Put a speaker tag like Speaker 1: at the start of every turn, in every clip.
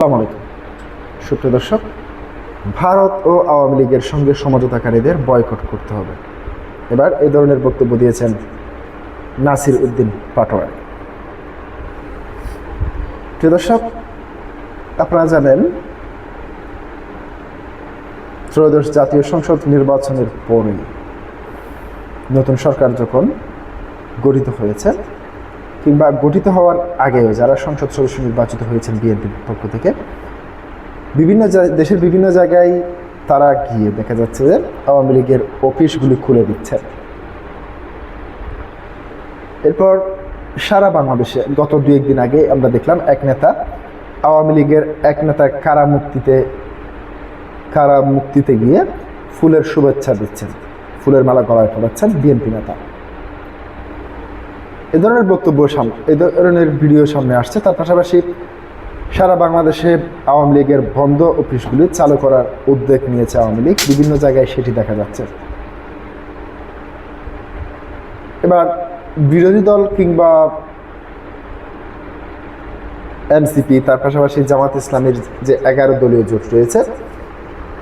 Speaker 1: আসসালামু আলাইকুম সুপ্রিয় দর্শক, ভারত ও আওয়ামী লীগের সঙ্গে সমঝোতাকারীদের বয়কট করতে হবে। এবার এই ধরনের বক্তব্য দিয়েছেন নাসির উদ্দিন পাটোয়ারি। প্রিয় দর্শক, আপনারা জানেন ত্রয়োদশ জাতীয় সংসদ নির্বাচনের পরেই নতুন সরকার যখন গঠিত হয়েছে কিংবা গঠিত হওয়ার আগেও যারা সংসদ সদস্য নির্বাচিত হয়েছেন বিএনপির পক্ষ থেকে দেশের বিভিন্ন জায়গায় তারা গিয়ে দেখা যাচ্ছে যে আওয়ামী লীগের অফিসগুলি খুলে দিচ্ছে। এরপর সারা বাংলাদেশে গত 2-1 দিন আগে আমরা দেখলাম আওয়ামী লীগের এক নেতা কারা মুক্তিতে গিয়ে ফুলের শুভেচ্ছা দিচ্ছেন, ফুলের মালা গলায় পড়াচ্ছেন বিএনপি নেতা। এ ধরনের এই ধরনের ভিডিও সামনে আসছে। তার পাশাপাশি সারা বাংলাদেশে আওয়ামী লীগের বন্ধ অফিসগুলি চালু করার উদ্যোগ নিয়েছে আওয়ামী লীগ, বিভিন্ন জায়গায় সেটি দেখা যাচ্ছে। এবার বিরোধী দল কিংবা এনসিপি, তার পাশাপাশি জামাত ইসলামের যে 11 দলীয় জোট রয়েছে,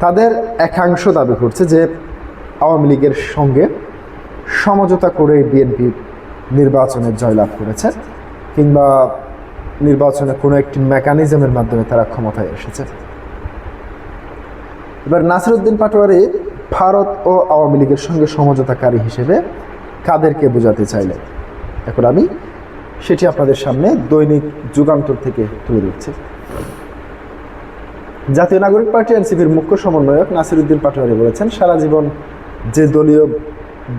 Speaker 1: তাদের একাংশ দাবি করছে যে আওয়ামী লীগের সঙ্গে সমঝোতা করে বিএনপি নির্বাচনে জয়লাভ করেছে কিংবা নির্বাচনে কোনো একটি মেকানিজমের মাধ্যমে তারা ক্ষমতায় এসেছে। এবার নাসির উদ্দিন পাটোয়ারি ভারত ও আওয়ামী লীগের সঙ্গে সমঝোতাকারী হিসেবে কাদেরকে বোঝাতে চাইলেন, এখন আমি সেটি আপনাদের সামনে দৈনিক যুগান্তর থেকে তুলে দিচ্ছি। জাতীয় নাগরিক পার্টি এনসিপির মুখ্য সমন্বয়ক নাসির উদ্দিন পাটোয়ারি বলেছেন, সারা জীবন যে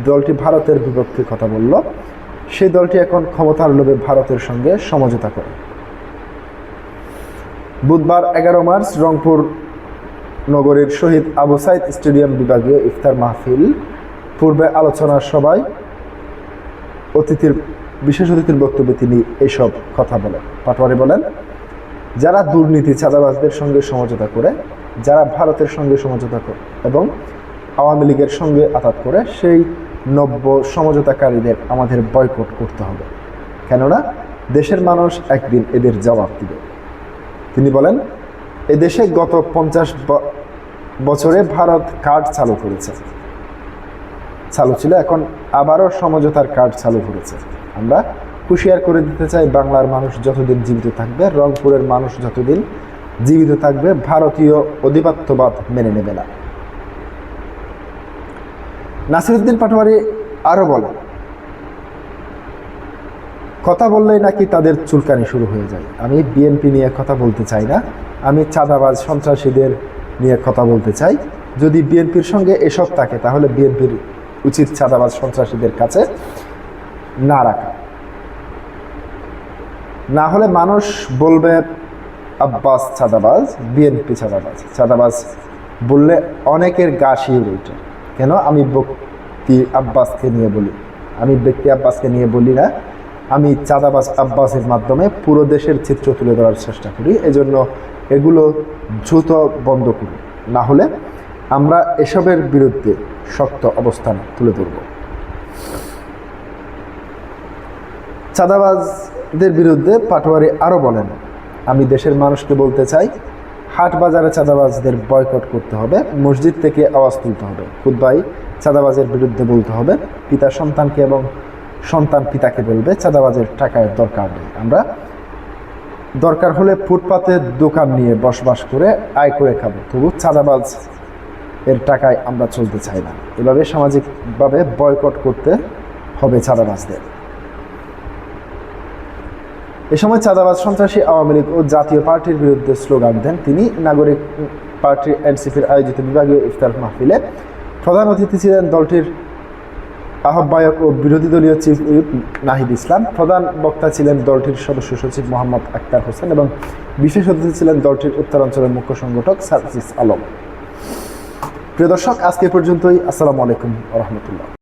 Speaker 1: দলটি ভারতের বিপক্ষে কথা বলল, সেই দলটি এখন ক্ষমতার লোভে ভারতের সঙ্গে সমঝোতা করে। বুধবার 11 মার্চ রংপুর নগরীর শহীদ আবু সাইদ স্টেডিয়াম বিভাগীয় ইফতার মাহফিল পূর্বে আলোচনার সভায় বিশেষ অতিথির বক্তব্যে তিনি এইসব কথা বলেন। পাটোয়ারি বলেন, যারা দুর্নীতি চাঁদাবাজদের সঙ্গে সমঝোতা করে, যারা ভারতের সঙ্গে সমঝোতা করে এবং আওয়ামী লীগের সঙ্গে আঘাত করে, সেই নব্য সমঝোতাকারীদের আমাদের বয়কট করতে হবে, কেননা দেশের মানুষ একদিন এদের জবাব দিবে। তিনি বলেন, এদেশে গত 50 বছরে ভারত কার্ড চালু ছিল, এখন আবারও সমঝোতার কার্ড চালু করেছে। আমরা হুঁশিয়ার করে দিতে চাই, বাংলার মানুষ যতদিন জীবিত থাকবে, রংপুরের মানুষ যতদিন জীবিত থাকবে, ভারতীয় আধিপত্যবাদ মেনে নেবে না। নাসির উদ্দিন পাটোয়ারি আরও বলেন, কথা বললেই নাকি তাদের চুলকানি শুরু হয়ে যায়। আমি বিএনপি নিয়ে কথা বলতে চাই না, আমি চাঁদাবাজ সন্ত্রাসীদের নিয়ে কথা বলতে চাই। যদি বিএনপির সঙ্গে এসব থাকে তাহলে বিএনপির উচিত চাঁদাবাজ সন্ত্রাসীদের কাছে না রাখা, না হলে মানুষ বলবে আব্বাস চাঁদাবাজ, বিএনপি চাঁদাবাজ বললে অনেকের গা শিউরে ওঠে। কেন আমি ব্যক্তি আব্বাসকে নিয়ে বলি না, আমি চাঁদাবাজ আব্বাসের মাধ্যমে পুরো দেশের চিত্র তুলে ধরার চেষ্টা করি। এজন্য এগুলো দ্রুত বন্ধ করি, না হলে আমরা এসবের বিরুদ্ধে শক্ত অবস্থান তুলে ধরব। চাঁদাবাজদের বিরুদ্ধে পাটোয়ারি আরও বলেন, আমি দেশের মানুষকে বলতে চাই, হাট বাজারে চাঁদাবাজদের বয়কট করতে হবে, মসজিদ থেকে আওয়াজ তুলতে হবে, খুতবায় চাঁদাবাজের বিরুদ্ধে বলতে হবে, পিতা সন্তানকে এবং সন্তান পিতাকে বলবে চাঁদাবাজের টাকার দরকার নেই। আমরা দরকার হলে ফুটপাতে দোকান নিয়ে বসবাস করে আয় করে খাবো, তবু চাঁদাবাজ এর টাকায় আমরা চলতে চাই না। এভাবে সামাজিকভাবে বয়কট করতে হবে চাঁদাবাজদের। এ সময় চাঁদাবাজ সন্ত্রাসী আওয়ামী লীগ ও জাতীয় পার্টির বিরুদ্ধে স্লোগান দেন তিনি। নাগরিক পার্টি এনসিপির আয়োজিত বিভাগীয় ইফতার মাহফিলে প্রধান অতিথি ছিলেন দলটির আহ্বায়ক ও বিরোধী দলীয় চিফ হুইপ নাহিদ ইসলাম। প্রধান বক্তা ছিলেন দলটির সদস্য সচিব মোহাম্মদ আক্তার হোসেন এবং বিশেষ অতিথি ছিলেন দলটির উত্তরাঞ্চলের মুখ্য সংগঠক সার্জিস আলম। প্রিয় দর্শক, আজকে পর্যন্তই। আসসালামু আলাইকুম ওয়া রাহমাতুল্লাহ।